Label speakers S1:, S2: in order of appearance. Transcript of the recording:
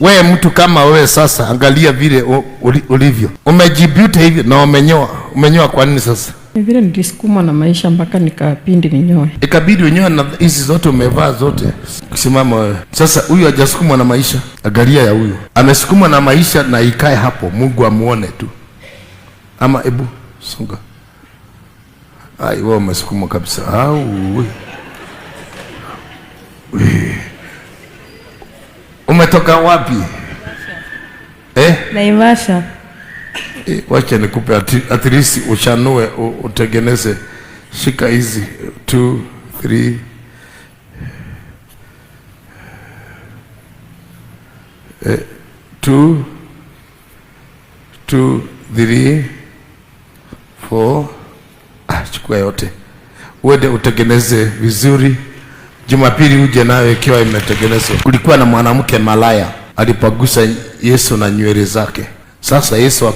S1: Wewe mtu kama wewe sasa, angalia vile ulivyo. Umejibuta hivi na umenyoa kwa nini sasa?
S2: Ni vile nilisukuma na maisha mpaka nikapindi ninyoe.
S1: Ikabidi unyoe na hizi zote umevaa zote. Kusimama wewe. Sasa huyu hajasukumwa na maisha. Angalia ya huyu. Amesukumwa na maisha na ikae hapo. Mungu amuone tu. Ama ebu songa. Ai wewe umesukumwa kabisa. Au umetoka wapi?
S2: Naivasha.
S1: Wacha nikupe at least ushanue utengeneze. Shika hizi 2 3 2 3 4. Chukua yote uende utengeneze vizuri. Jumapili uje nayo ikiwa imetengenezwa. Kulikuwa na mwanamke malaya alipagusa Yesu na nywele zake. Sasa Yesu